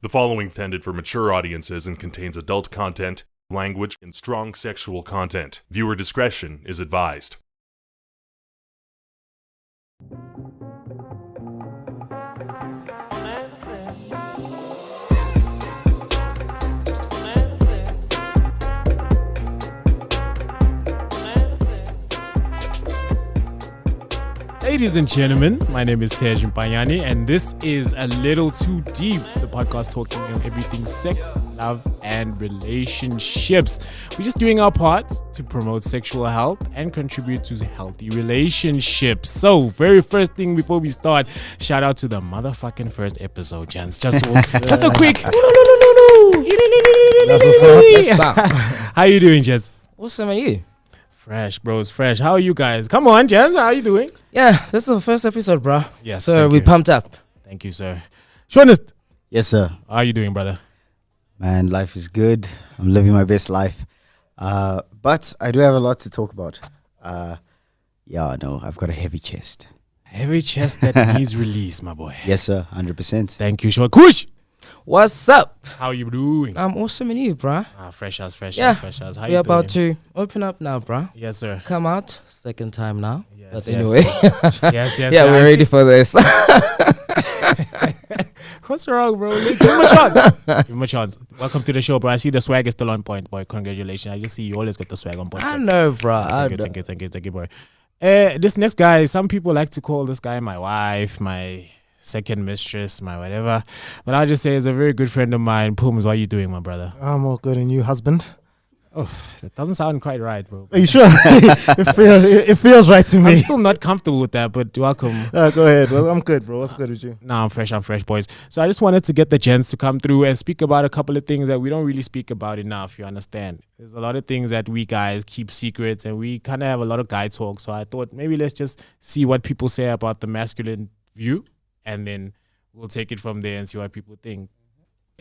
The following intended for mature audiences and contains adult content, language, and strong sexual content. Viewer discretion is advised. Ladies and gentlemen, my name is Tej Mpanyane, and this is A Little Too Deep, the podcast talking on everything sex, love, and relationships. We're just doing our part to promote sexual health and contribute to healthy relationships. So, very first thing before we start, shout out to the motherfucking first episode, gents. Just a quick. That's what's up. Let's stop. How you doing, gents? Awesome, are you? Fresh, bros, fresh. How are you guys? Come on, gents. How are you doing? Yeah, this is the first episode, bro. Yes, so we pumped up. Thank you, sir. Shawn, Yes, sir. how are you doing, brother? Man, life is good. I'm living my best life. But I do have a lot to talk about. I've got a heavy chest. Heavy chest that needs release, my boy. Yes, sir. 100%. Thank you, Shawn. Kush, What's up? how you doing? I'm awesome, and you, bro? Fresh as. Yeah. How We're you about doing? to open up now, bro. Yes, sir. Come out, second time now. Yes, But yes, anyway, yes, yeah, we're ready for this. What's wrong, bro? Give him a chance. Give him a chance. Welcome to the show, bro. I see the swag is still on point, boy. Congratulations. I just see you always got the swag on point. I know, bro. Thank you, boy. This next guy, some people like to call this guy my wife, my second mistress, my whatever. But I'll just say he's a very good friend of mine. Pums, what are you doing, my brother? I'm all good, and you, husband? That doesn't sound quite right, bro. Are you sure? it feels right to I'm me. still not comfortable with that, but welcome. Go ahead. Well, I'm good, bro. What's good with you? Nah, I'm fresh, boys. So I just wanted to get the gents to come through and speak about a couple of things that we don't really speak about enough, you understand? There's a lot of things that we guys keep secrets, and we kind of have a lot of guy talk. So I thought maybe let's just see what people say about the masculine view, and then we'll take it from there and see what people think.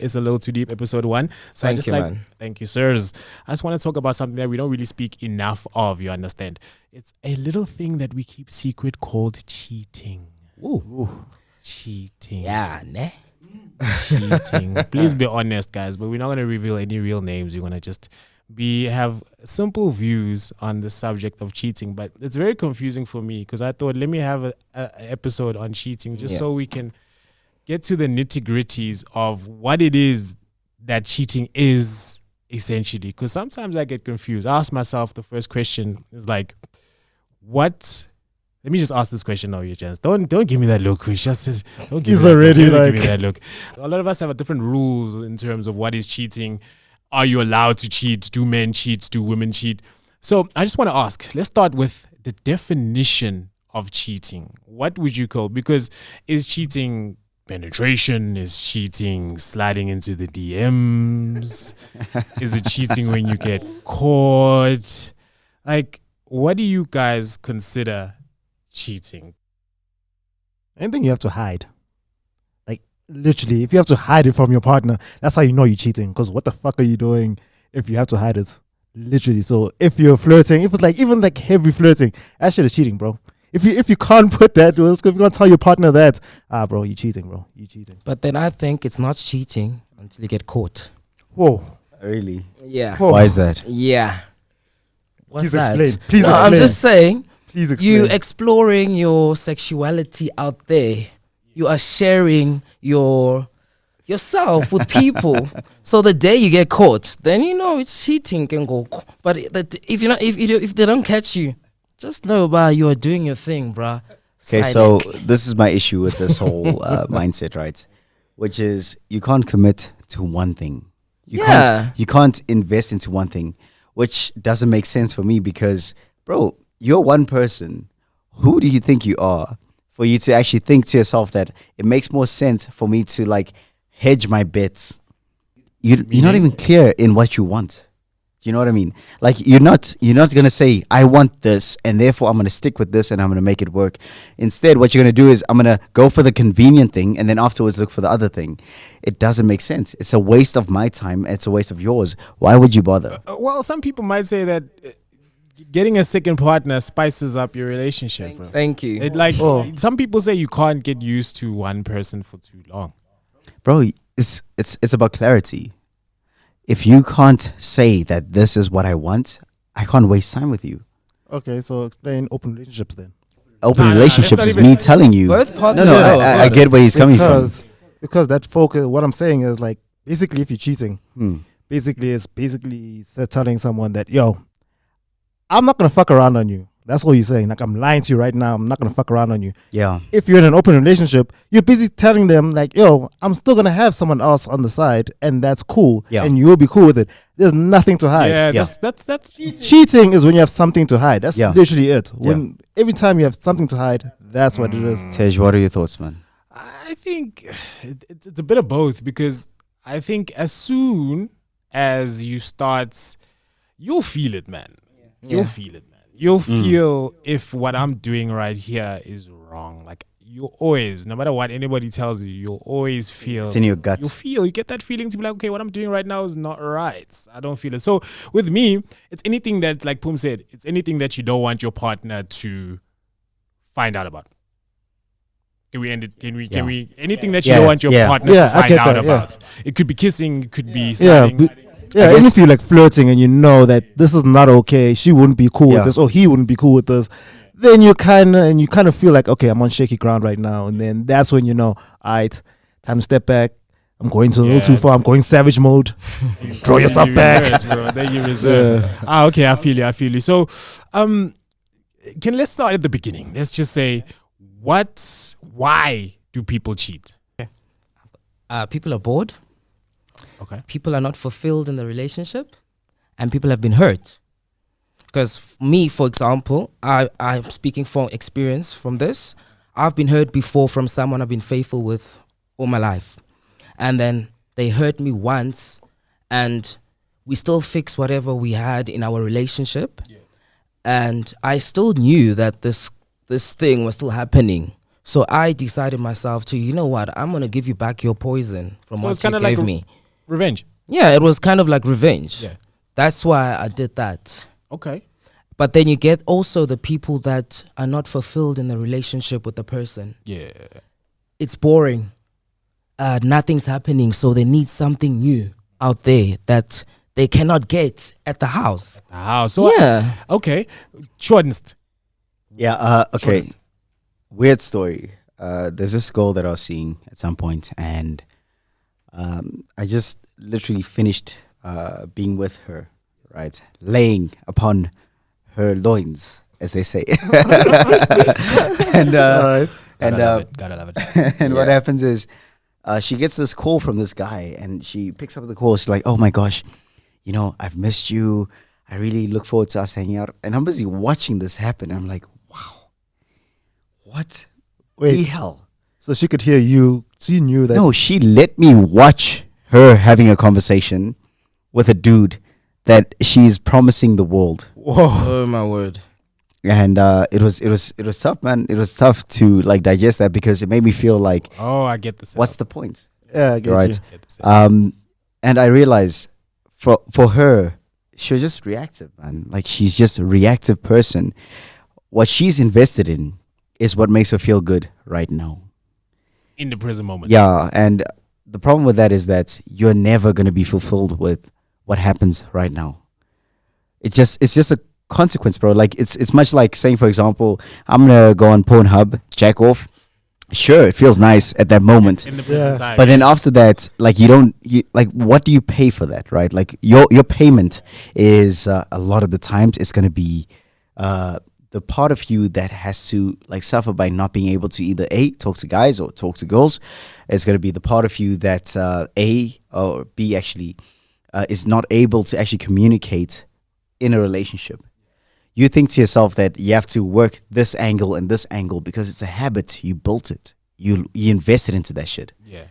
It's A Little Too Deep, episode 1. So Thank you, man. Thank you, sirs. I just want to talk about something that we don't really speak enough of, you understand? It's a little thing that we keep secret called cheating. Ooh. Cheating. Yeah, ne? Cheating. Please be honest, guys, but we're not going to reveal any real names. We're going to just have simple views on the subject of cheating. But it's very confusing for me because I thought, let me have a episode on cheating just so we can get to the nitty-gritties of what it is that cheating is essentially. Because sometimes I get confused. I ask myself, the first question is like, what? Let me just ask this question now, you gents. Don't give me that look. Kush. Just don't give He's me that already look. Don't like- give me that look. A lot of us have different rules in terms of what is cheating. Are you allowed to cheat? Do men cheat? Do women cheat? So I just want to ask, let's start with the definition of cheating. What would you call? Because is cheating penetration? Is cheating sliding into the DMs? Is it cheating when you get caught? Like, what do you guys consider cheating? Anything you have to hide. Like, literally, if you have to hide it from your partner, that's how you know you're cheating. Because what the fuck are you doing if you have to hide it? Literally. So if you're flirting, if it's like even like heavy flirting, that shit is cheating, bro. If you can't put that, if you're gonna tell your partner that, bro, you're cheating, bro. You're cheating. But then I think it's not cheating until you get caught. Whoa. Really? Yeah. Whoa. Why is that? Yeah. What's Please that? explain. Please No, explain. I'm just saying, Please explain. you exploring your sexuality out there. You are sharing yourself with people. So the day you get caught, then you know it's cheating can go. But if they don't catch you, just know, you are doing your thing, bruh. Okay, so this is my issue with this whole mindset, right? Which is you can't commit to one thing. You can't invest into one thing, which doesn't make sense for me because, bro, you're one person. Who do you think you are for you to actually think to yourself that it makes more sense for me to like hedge my bets? You're not even clear in what you want. Do you know what I mean? Like you're not gonna say I want this and therefore I'm gonna stick with this and I'm gonna make it work. Instead, what you're gonna do is I'm gonna go for the convenient thing and then afterwards look for the other thing. It doesn't make sense. It's a waste of my time. It's a waste of yours. Why would you bother? Well, some people might say that getting a second partner spices up your relationship, bro. Thank you. Some people say you can't get used to one person for too long. Bro, it's about clarity. If you can't say that this is what I want, I can't waste time with you. Okay, so explain open relationships then. Open Nah, relationships that's is not me even- telling you. Both No, partners no, know I about get it. where he's coming from. Because that focus, what I'm saying is like, basically if you're cheating, Hmm. basically it's telling someone that, yo, I'm not going to fuck around on you. That's what you're saying. Like, I'm lying to you right now. I'm not going to fuck around on you. Yeah. If you're in an open relationship, you're busy telling them like, yo, I'm still going to have someone else on the side and that's cool. Yeah. And you'll be cool with it. There's nothing to hide. Yeah, Yeah. that's Cheating is when you have something to hide. That's Yeah. literally it. When every time you have something to hide, that's what it is. Tej, what are your thoughts, man? I think it's a bit of both, because I think as soon as you start, you'll feel it, man. You'll feel it, man. You'll feel if what I'm doing right here is wrong. Like, you always, no matter what anybody tells you, you'll always feel. It's in your gut. You get that feeling to be like, okay, what I'm doing right now is not right. I don't feel it. So with me, it's anything that, like Pum said, it's anything that you don't want your partner to find out about. Can we end it? Can we? Anything that you don't want your partner to I find get out that, about. It could be kissing. It could be Yeah, starting. yeah, even if you're like flirting and you know that this is not okay, she wouldn't be cool Yeah. with this, or he wouldn't be cool with this, then you kind of feel like, okay, I'm on shaky ground right now, and then that's when you know, all right, time to step back. I'm going to a little too far. I'm going savage mode. Draw yourself Then you back. reverse, bro. Then you reserve. Okay, I feel you. So, let's start at the beginning. Let's just say, why do people cheat? People are bored. Okay. People are not fulfilled in the relationship, and people have been hurt. Because me, for example, I'm speaking from experience from this. I've been hurt before from someone I've been faithful with all my life. And then they hurt me once, and we still fix whatever we had in our relationship. Yeah. And I still knew that this thing was still happening. So I decided myself to, you know what, I'm going to give you back your poison from what you gave me. Revenge. Yeah, it was kind of like revenge. Yeah. That's why I did that. Okay. But then you get also the people that are not fulfilled in the relationship with the person. Yeah. It's boring. Nothing's happening, so they need something new out there that they cannot get at the house. So Yeah. okay. Shortest. Yeah. Okay. Weird story. There's this girl that I was seeing at some point, and I just literally finished being with her, right? Laying upon her loins, as they say. And Gotta love it. and what happens is she gets this call from this guy, and she picks up the call. She's like, oh my gosh, you know, I've missed you. I really look forward to us hanging out. And I'm busy watching this happen. I'm like, wow, what the Wait, hell? so she could hear you. She knew that. No, she let me watch her having a conversation with a dude that she's promising the world. Whoa. Oh my word. And it was tough, man. It was tough to like digest that, because it made me feel like, Oh, I get the setup. what's the point? Yeah, I get Right. you. Get the setup. And I realized for her, she was just reactive, man. Like, she's just a reactive person. What she's invested in is what makes her feel good right now. In the present moment. Yeah, and the problem with that is that you're never going to be fulfilled with what happens right now. It's just a consequence, bro. Like, it's much like saying, for example, I'm gonna go on Pornhub, jack off. Sure, it feels nice at that moment, In the present Yeah. time. but then after that, like, you like, what do you pay for that, right? Like, your payment is a lot of the times it's gonna be the part of you that has to like suffer by not being able to either A, talk to guys or talk to girls. It's gonna be the part of you that A or B actually is not able to actually communicate in a relationship. You think to yourself that you have to work this angle and this angle because it's a habit. You built it. You invested into that shit. Yeah.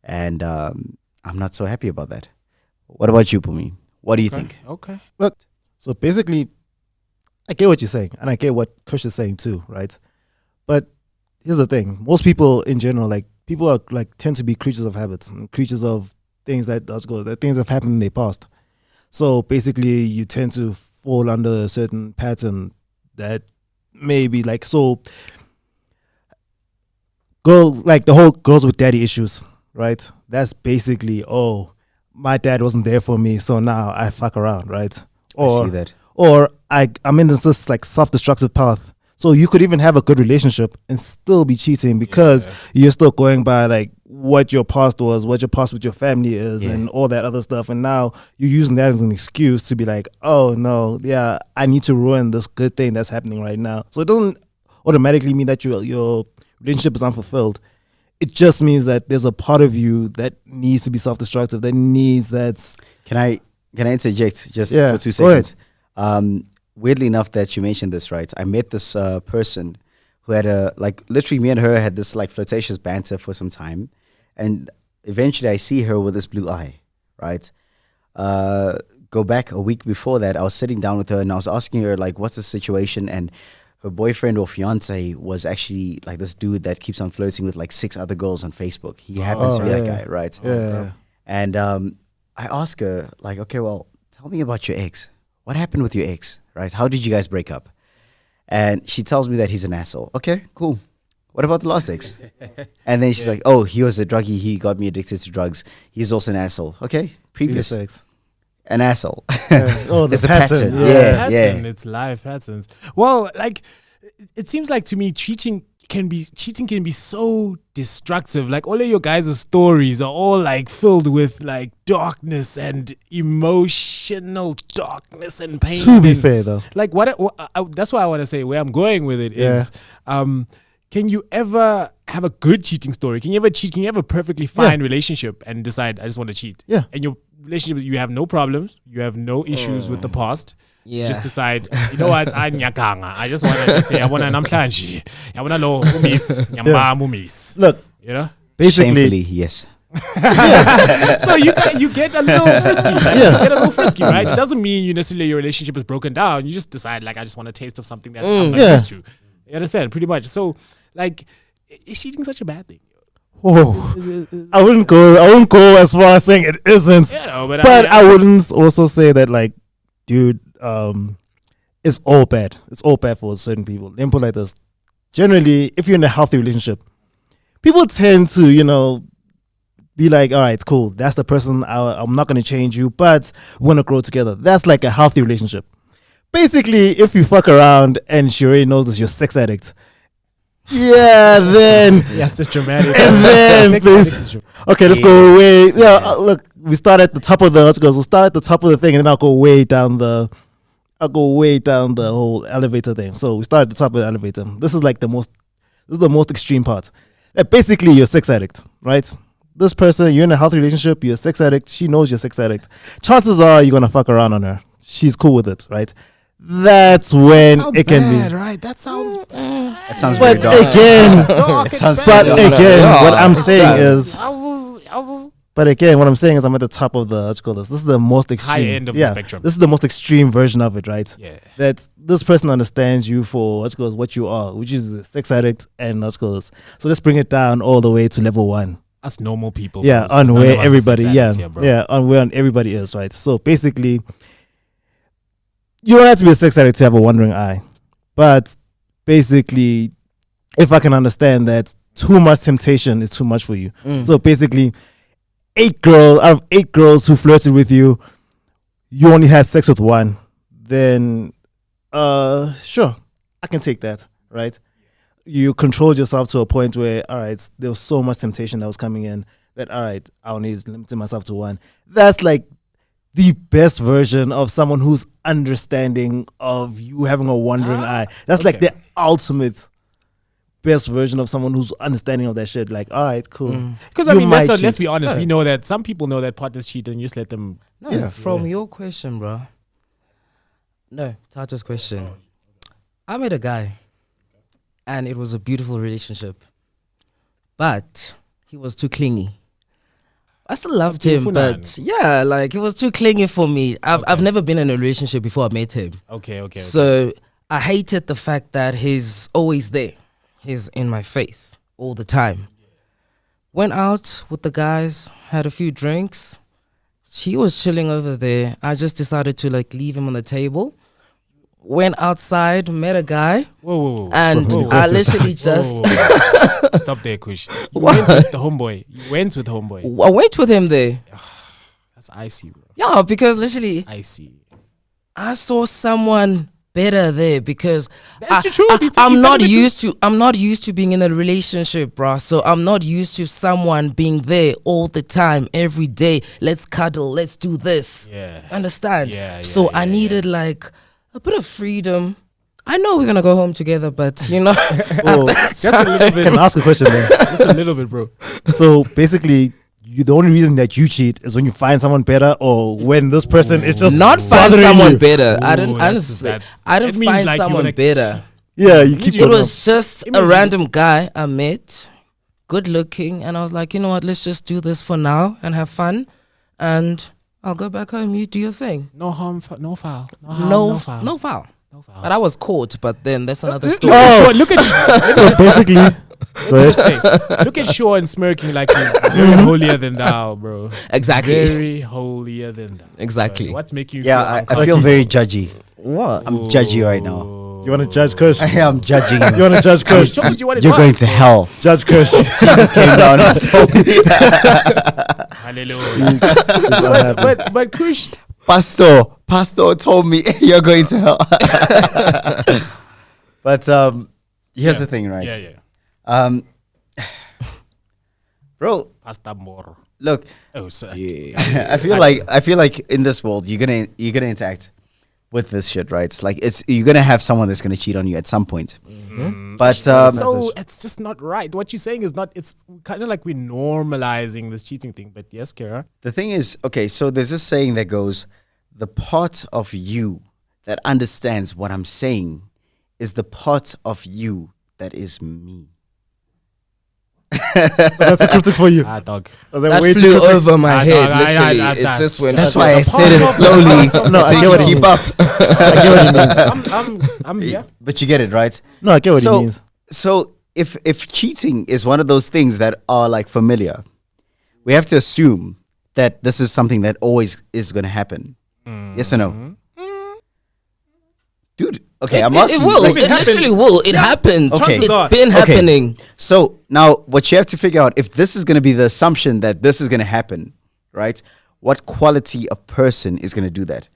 And I'm not so happy about that. What about you, Pumi? What do you think? Okay. Look, so basically, I get what you're saying, and I get what Kush is saying too, right? But here's the thing: most people in general, like, people are like tend to be creatures of habits, and creatures of things that things that have happened in their past. So basically, you tend to fall under a certain pattern that maybe the whole girls with daddy issues, right? That's basically, oh, my dad wasn't there for me, so now I fuck around, right? I see that. Or I'm in this like self-destructive path. So you could even have a good relationship and still be cheating because you're still going by like what your past was, what your past with your family is, and all that other stuff. And now you're using that as an excuse to be like, oh no, yeah, I need to ruin this good thing that's happening right now. So it doesn't automatically mean that your relationship is unfulfilled. It just means that there's a part of you that needs to be self-destructive, that needs that. Can I interject just for 2 seconds? Weirdly enough that you mentioned this, right? I met this person who had literally me and her had this like flirtatious banter for some time. And eventually I see her with this blue eye, right? Go back a week before that, I was sitting down with her and I was asking her like, what's the situation? And her boyfriend or fiance was actually like this dude that keeps on flirting with like 6 other girls on Facebook. He happens to be that guy, right? Yeah. And I asked her like, okay, well, tell me about your ex. What happened with your ex, right? How did you guys break up? And she tells me that he's an asshole. Okay, cool. What about the last ex? And then she's like, oh, he was a druggie. He got me addicted to drugs. He's also an asshole. Okay, previous ex. An asshole. Oh, it's the a pattern. Pattern. It's live patterns. Well, like it seems like to me cheating can be so destructive. Like all of your guys' stories are all like filled with like darkness and emotional darkness and pain. To be fair though, like that's why I want to say where I'm going with it is, can you ever have a good cheating story? Can you ever cheat? Can you have a perfectly fine relationship and decide I just want to cheat? Yeah. And your relationship, you have no problems, you have no issues with the past. Yeah. Just decide, you know what, I just want to just say, I want to namhlanje. I want to know umis, umis. Look, you know? basically, Shamefully, yes. So you get a little frisky. Like, you get a little frisky, right? It doesn't mean you necessarily your relationship is broken down. You just decide, like, I just want a taste of something that I'm not used to. You understand? Pretty much. So, like, is cheating such a bad thing? Oh, I wouldn't go as far as saying it isn't. Yeah, no, but I wouldn't also say that like, dude, it's all bad. It's all bad for certain people. Let me put it like this. Generally, if you're in a healthy relationship, people tend to, you know, be like, all right, cool. That's the person. I'm not going to change you, but we want to grow together. That's like a healthy relationship. Basically, if you fuck around and she already knows that you're a sex addict, then yes, it's dramatic. And then please, okay, let's go way. Yeah, look, we start at the top of the. We'll start at the top of the thing, and then I'll go way down the whole elevator thing. So we start at the top of the elevator. This is the most extreme part. Basically, you're a sex addict, right? This person, you're in a healthy relationship. You're a sex addict. She knows you're a sex addict. Chances are you're gonna fuck around on her. She's cool with it, right? That's when it can bad, be right. That sounds bad. That sounds but very dark. again, what I'm saying is, I'm at the top of the, let's call this is the most extreme high end of the spectrum. This is the most extreme version of it, right? Yeah. That this person understands you for what you are, which is a sex addict, and let's call this. So let's bring it down all the way to level 1. Us normal people. Yeah, bro. on where everybody, on where everybody is, right? So basically, you don't have to be a sex addict to have a wandering eye, but basically, if I can understand that too much temptation is too much for you. So basically, 8 girls who flirted with you, you only had sex with 1, then sure, I can take that, right? You controlled yourself to a point where, all right, there was so much temptation that was coming in that, all right, I'll need to limit myself to 1. That's like the best version of someone who's understanding of you having a wandering eye. That's like the ultimate best version of someone who's understanding of that shit. Like, all right, cool. Because I mean, let's be honest. We know that some people know that partners cheat and you just let them. No, from your question, bro. No, Tato's question. I met a guy, and it was a beautiful relationship, but he was too clingy. I still loved him, but yeah, like he was too clingy for me. I've never been in a relationship before I met him. Okay. So I hated the fact that he's always there. He's in my face all the time. Went out with the guys, had a few drinks. She was chilling over there. I just decided to like leave him on the table. went outside, met a guy, Whoa. and I literally just Whoa. Stop there, Kush. You went with the homeboy. You went with homeboy. I went with him there. That's icy, bro. Yeah, because literally Icy. I saw someone better there because That's the truth. He's I'm not telling the used to. I'm not used to being in a relationship, bro. So I'm not used to someone being there all the time, every day. Let's cuddle. Let's do this. Yeah. Understand? Yeah, So I needed like a bit of freedom. I know we're gonna go home together, but you know, Just a little bit. Can I ask a question then? Just a little bit, bro. So basically, the only reason that you cheat is when you find someone better, or when this person is just not find bothering someone you. better. I Ooh, didn't. that's- I didn't it means find like you someone wanna- better. Yeah, you keep. It your was just It a means- random guy I met, good looking, and I was like, you know what? Let's just do this for now and have fun, and I'll go back home. You do your thing. No harm, no foul. No harm, No, no foul. no foul. No foul. But I was caught. But then that's another story. Oh, look at So basically, go ahead. say, look at Shawn smirking like he's very holier than thou, bro. Exactly. Very holier than thou. Exactly. What's making you Yeah, feel I uncomfortable? feel very judgy. What? I'm judgy right now. You want to judge Kush? I am judging You you. want to judge Kush? Told you what it You're was. going to hell. Judge Kush. Jesus came down and told me. Hallelujah. but Kush, Pastor told me you're going to hell. But here's the thing, right? yeah. Bro, Pasta more. look, Oh, sorry. I feel like in this world you're gonna interact with this shit, right? It's like you're gonna have someone that's gonna cheat on you at some point. But So it's just not right. What you're saying is not. It's kind of like we're normalizing this cheating thing. But yes, Kara. the thing is, okay, so there's this saying that goes, the part of you that understands what I'm saying is the part of you that is me. That's a cryptic for you. Dog. That Way too flew cryptic. over my head. dog, Literally, I- it just went. That's straight why I up. said it slowly. No, I so get you what can he keep means. up. I get what he means. I'm yeah. But you get it, right? No, I get what So- he means. So if cheating is one of those things that are like familiar, we have to assume that this is something that always is going to happen. Yes or no? Dude, okay, I'm asking It you, will. like, It literally will. It happens. Okay. It's been Okay. happening. so now what you have to figure out, if this is going to be the assumption that this is going to happen, right? What quality of person is going to do that?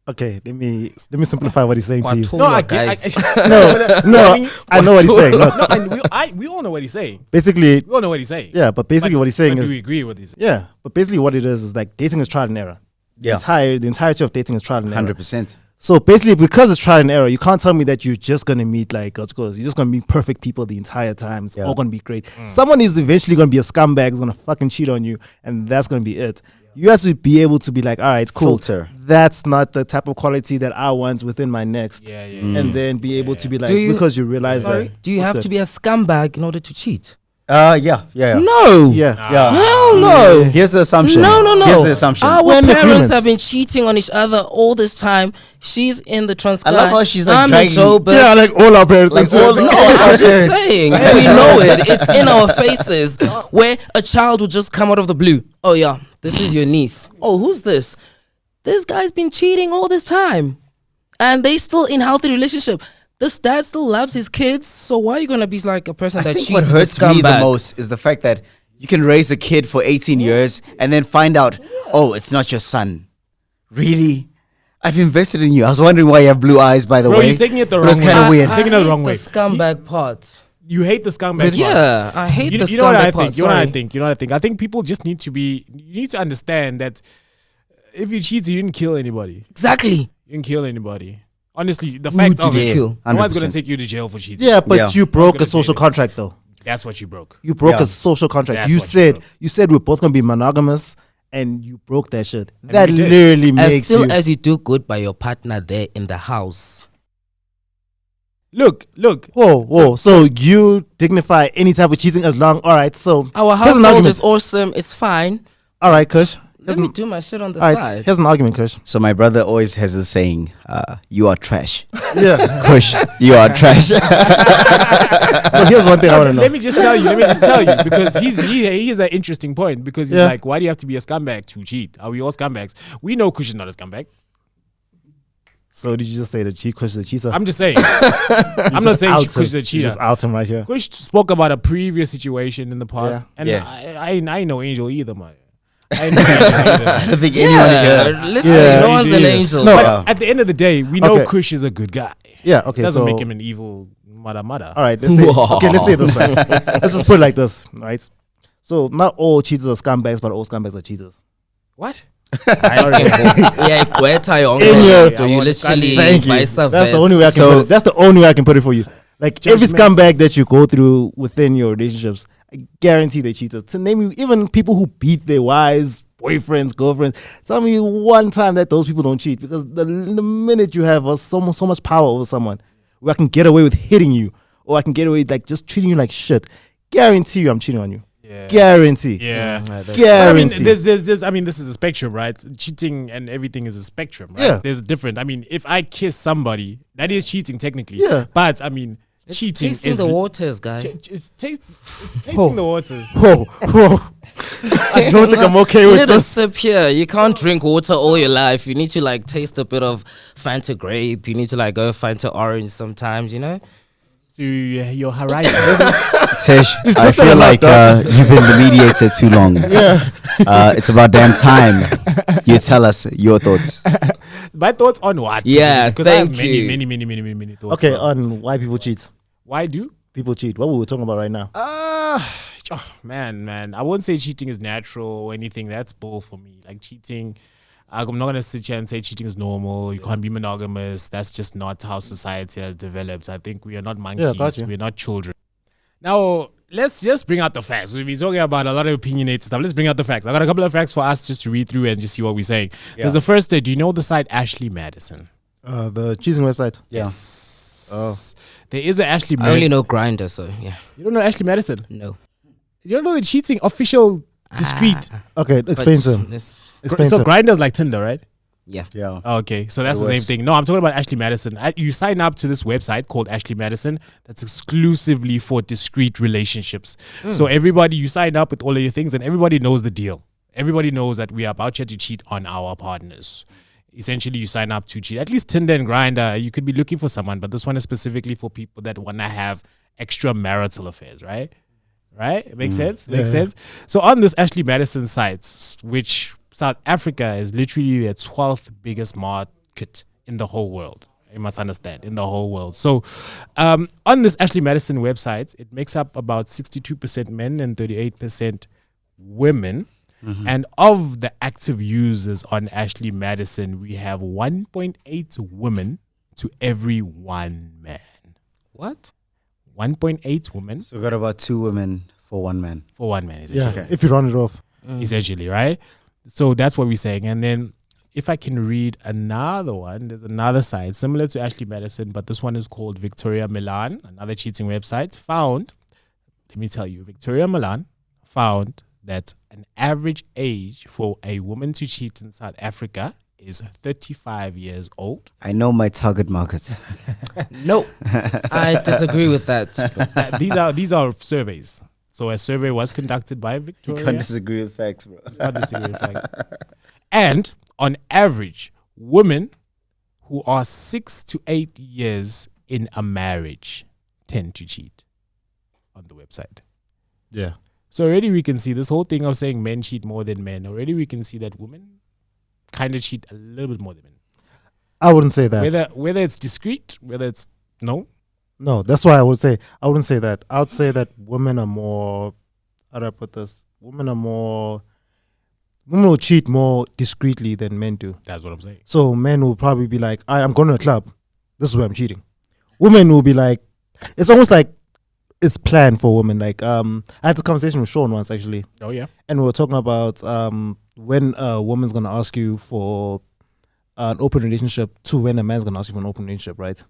Okay, let me simplify what he's saying to you. Quadruple, No, I get. guys. No, I know what he's saying. Look, No, and we all know what he's saying. basically, We all know what he's saying. yeah, but basically what he's saying but is, do we agree with this? yeah, but basically what it is like dating is trial and error. Yeah. The entirety of dating is trial and error. 100%. So basically, because it's trial and error, you can't tell me that you're just gonna meet like, of course, you're just gonna meet perfect people the entire time. It's all gonna be great. Someone is eventually gonna be a scumbag, is gonna fucking cheat on you, and that's gonna be it. You have to be able to be like, all right, cool. Filter. That's not the type of quality that I want within my next. Yeah. And then be able to be like, Do you- because you realize that. Do you have to be a scumbag in order to cheat? Yeah. No. Yeah. Yeah. Hell no. Here's the assumption. No. Here's the assumption. Our We're in parents agreement. have been cheating on each other all this time. She's in the Transkei. I love how she's, like, I'm in dragging- Joburg. Yeah, like all our parents. Like like, all- No, all our I'm just parents. saying. We know it. It's in our faces. Where a child will just come out of the blue. Oh yeah, this is your niece. Oh, who's this? This guy's been cheating all this time, and they still in healthy relationship. This dad still loves his kids. So why are you gonna be like a person I that think cheats? what is a hurts me the scumbag? most is the fact that you can raise a kid for 18 years and then find out, oh, it's not your son. Really? I've invested in you. I was wondering why you have blue eyes, by the Bro, way. you're taking it the It wrong was way. kind of I- weird. I Taking it the hate wrong way. The scumbag part. You hate the scumbag. part. Yeah, I hate the You know what scumbag I part. think? You know what I Sorry. think? You know what I think? I think people just need to be. You need to understand that if you cheat, you didn't kill anybody. Exactly. You didn't kill anybody. Honestly, the fact did of you it, kill? no one's gonna 100%. take you to jail for cheating. yeah, but Yeah. you broke gonna a social say that. contract though. That's what you broke. You broke Yeah. a social contract. That's You what you said broke. you said we're both gonna be monogamous, and you broke that shit. And That we did. literally As makes still you. as you do good by your partner there in the house. Look. Whoa. So you dignify any type of cheating as long. All right. So Our here's an household argument. is awesome. It's fine. All right, Kush. Let me do my shit on the All right. side. Here's an argument, Kush. So my brother always has the saying, you are trash. Yeah. Kush, you are trash. So here's one thing I want to know. Let me just tell you, because he is an interesting point because he's Yeah. like, why do you have to be a scumbag to cheat? Are we all scumbags? We know Kush is not a scumbag. So did you just say that Kush is a cheater? I'm just saying. I'm not saying Kush is a You cheater. just out him right here. Kush spoke about a previous situation in the past, and Yeah. I ain't no angel either, man. I ain't no angel either. I don't think anyone here. Literally, Yeah. no one's an Yeah. angel. No, But at the end of the day, we know Okay. Kush is a good guy. Yeah, okay. Doesn't so, make him an evil mother. all right, let's say this right. Let's just put it like this, right? So not all cheaters are scumbags, but all scumbags are cheaters. What? Yeah, Gweta, In your- do you literally Thank you. vice That's versa? the only way I can So- put it. That's the only way I can put it for you. Like every Judgment. scumbag that you go through within your relationships, I guarantee they're cheaters. To name you, even people who beat their wives, boyfriends, girlfriends, tell me one time that those people don't cheat. Because the minute you have so much power over someone, where I can get away with hitting you, or I can get away with like just treating you like shit, guarantee you I'm cheating on you. Yeah. Guarantee. Yeah. Yeah, that's- But I mean, Guarantee. there's. I mean, this is a spectrum, right? Cheating and everything is a spectrum, right? Yeah. There's different. I mean, if I kiss somebody, that is cheating technically. Yeah. But I mean, It's cheating tasting is the waters, guy. It's tasting Oh. the waters. Whoa, whoa. I don't think I'm okay You with need a this. sip here. You can't drink water all your life. You need to like taste a bit of Fanta grape. You need to like go Fanta orange sometimes, you know? To your horizon. Tej, I said feel a lot, like you've been the mediator too long. Yeah. It's about damn time you tell us your thoughts. My thoughts on what? Yeah, because I have thank you. many thoughts. Okay, bro. on why people cheat. Why do? People cheat. What were we talking about right now? Man, I won't say cheating is natural or anything. That's bull for me. Like cheating, I'm not gonna sit here and say cheating is normal. You can't be monogamous. That's just not how society has developed. I think we are not monkeys. got you. We're not children. Now let's just bring out the facts. We've been talking about a lot of opinionated stuff. Let's bring out the facts. I got a couple of facts for us just to read through and just see what we're saying. There's the first day. Do you know the site Ashley Madison? The cheating website. Yes. Oh. There is an Ashley I only Madison. know Grinder, so yeah. You don't know Ashley Madison? No. You don't know the cheating official discreet. Okay, explain to him. Explain to So him. Grindr's like Tinder, right? Yeah. Yeah. Oh, okay, so that's It the same was. thing. No, I'm talking about Ashley Madison. You sign up to this website called Ashley Madison that's exclusively for discreet relationships. So everybody, you sign up with all of your things and everybody knows the deal. Everybody knows that we are about here to cheat on our partners. Essentially, you sign up to cheat. At least Tinder and Grindr, you could be looking for someone, but this one is specifically for people that want to have extramarital affairs, right? Right? It makes sense? Makes Yeah. sense? So on this Ashley Madison sites, which South Africa is literally their 12th biggest market in the whole world. You must understand, in the whole world. So on this Ashley Madison website, it makes up about 62% men and 38% women. And of the active users on Ashley Madison, we have 1.8 women to every one man. What? 1.8 women So we got about 2 women for 1 man. for one man, essentially. Yeah, if you round it off. Essentially, right? So that's what we're saying. And then if I can read another one, there's another site similar to Ashley Madison, but this one is called Victoria Milan, another cheating website. Let me tell you, Victoria Milan found that an average age for a woman to cheat in South Africa is 35 years old. I know my target market. No. I disagree with that. These are surveys. So a survey was conducted by You Victoria. can't disagree with facts, bro. Not disagree with facts. And on average, women who are 6 to 8 years in a marriage tend to cheat on the website. Yeah. So already we can see this whole thing of saying men cheat more than men. Already we can see that women kind of cheat a little bit more than men. I wouldn't say that. Whether it's discreet, whether it's no. No, that's why I would say I wouldn't say that. I would say that women are more. How do I put this? Women will cheat more discreetly than men do. That's what I'm saying. So men will probably be like, I'm going to a club. This is where I'm cheating. Women will be like, it's almost like it's planned for women. Like I had this conversation with Shawn once actually, Oh yeah. and we were talking about when a woman's gonna ask you for an open relationship to when a man's gonna ask you for an open relationship, right?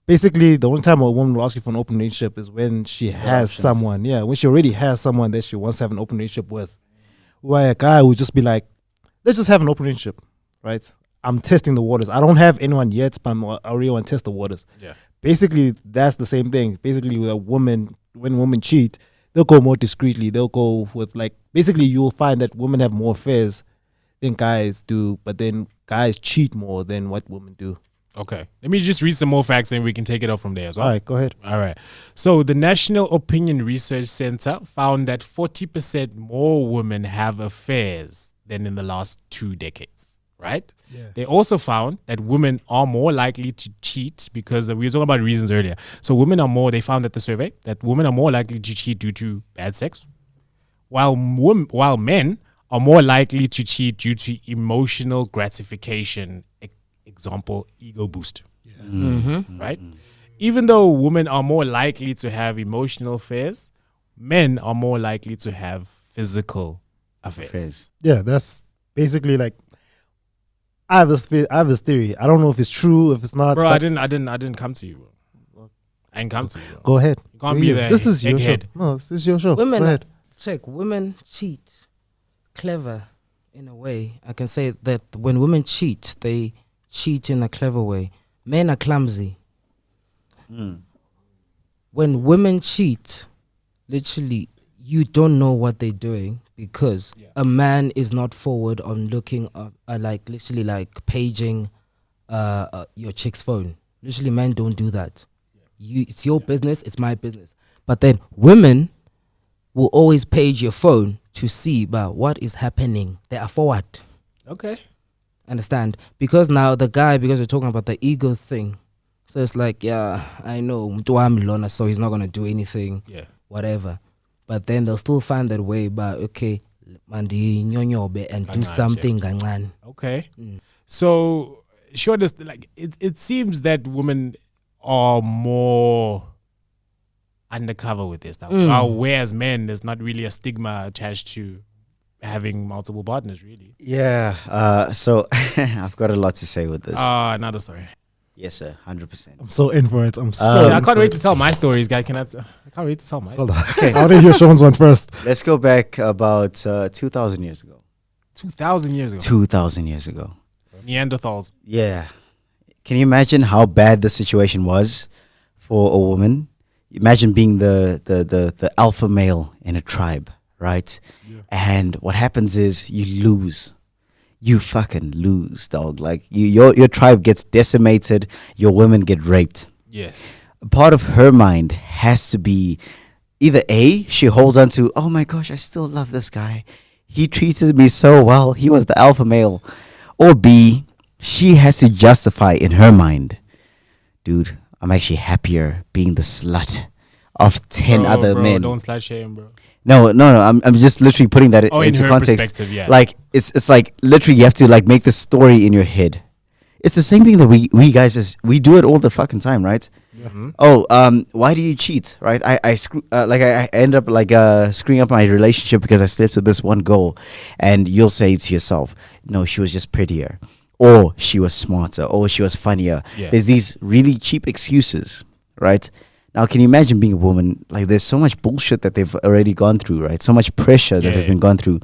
Basically, the only time a woman will ask you for an open relationship is when she has options. someone. Yeah, when she already has someone that she wants to have an open relationship with. Where a guy would just be like, let's just have an open relationship, right? I'm testing the waters. I don't have anyone yet, but I really want to test the waters. Yeah. Basically, that's the same thing. Basically, with a woman, when women cheat, they'll go more discreetly. They'll go with basically you'll find that women have more affairs than guys do, but then guys cheat more than what women do. Okay. Let me just read some more facts and we can take it up from there as well. All right, go ahead. All right. So the National Opinion Research Center found that 40% more women have affairs than in the last 2 decades, right? Yeah. They also found that women are more likely to cheat because we were talking about reasons earlier. So they found that the survey, that women are more likely to cheat due to bad sex, while men are more likely to cheat due to emotional gratification, example, ego boost, right? Even though women are more likely to have emotional affairs, men are more likely to have physical affairs. Yeah, that's basically like I have this theory. I don't know if it's true, if it's not. Bro, but I didn't come to you, bro. I didn't come to you, bro. Go ahead. You can't be there. This is your show. egghead. No, this is your show. Women, Go ahead. women cheat clever in a way. I can say that when women cheat, they cheat in a clever way. Men are clumsy. When women cheat, literally, you don't know what they're doing because a man is not forward on looking literally like paging your chick's phone. Literally, men don't do that. It's your business, it's my business. But then women will always page your phone to see about what is happening. They are forward. Okay. Understand? Because now because we're talking about the ego thing. So it's like, yeah, I know, Mtuam so he's not going to do anything, whatever. But then they'll still find that way, but okay, mandi nyonyobe and do something gangan. Okay. So, sure, it seems that women are more undercover with this stuff. Whereas men, there's not really a stigma attached to having multiple partners, really. Yeah. So I've got a lot to say with this. Another story. Yes, sir. 100%. I'm so in for it. I'm so. I can't wait to tell my stories, guys. I can't wait to tell my stories. Okay. I want to hear Shawn's one first. Let's go back about 2,000 years ago. 2,000 years ago. 2,000 years ago. Neanderthals. Yeah. Can you imagine how bad the situation was for a woman? Imagine being the alpha male in a tribe, right? Yeah. And what happens is you lose. You fucking lose, dog. Like your tribe gets decimated, your women get raped. Yes. Part of her mind has to be either A, she holds on to, oh my gosh, I still love this guy. He treated me so well. He was the alpha male. Or B, she has to justify in her mind, dude, I'm actually happier being the slut of 10 other men. Don't slut shame, bro. No. I'm just literally putting that into her context. Perspective, yeah. Like it's like literally you have to like make the story in your head. It's the same thing that we guys we do it all the fucking time, right? Mm-hmm. Oh, why do you cheat, right? I end up like screwing up my relationship because I slept with this one girl, and you'll say to yourself, no, she was just prettier, or she was smarter, or she was funnier. Yeah. There's these really cheap excuses, right? Now, can you imagine being a woman? Like, there's so much bullshit that they've already gone through, right? So much pressure that they've been gone through.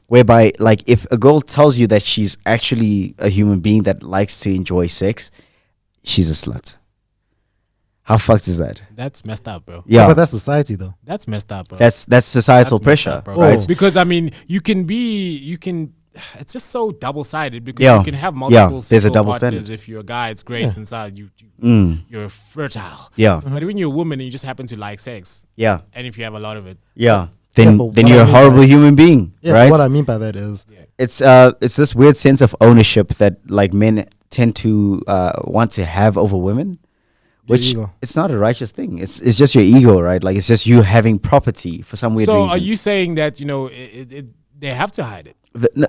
Whereby, like, if a girl tells you that she's actually a human being that likes to enjoy sex, she's a slut. How fucked is that? That's messed up, bro. Yeah, but that's society, though. That's messed up, bro. That's societal That's pressure, up, bro. right? Because I mean, you can. It's just so double-sided because you can have multiple there's a sexual double partners. standard. If you're a guy, it's great. Inside you're fertile. Yeah, But when you're a woman and you just happen to like sex, yeah, and if you have a lot of it, then but then what you're I a mean horrible by- human being, Yeah, right? but what I mean by that is, It's this weird sense of ownership that like men tend to want to have over women, which ego. it's not a righteous thing. It's just your ego, right? Like it's just you having property for some weird so reason. are you saying that they have to hide it?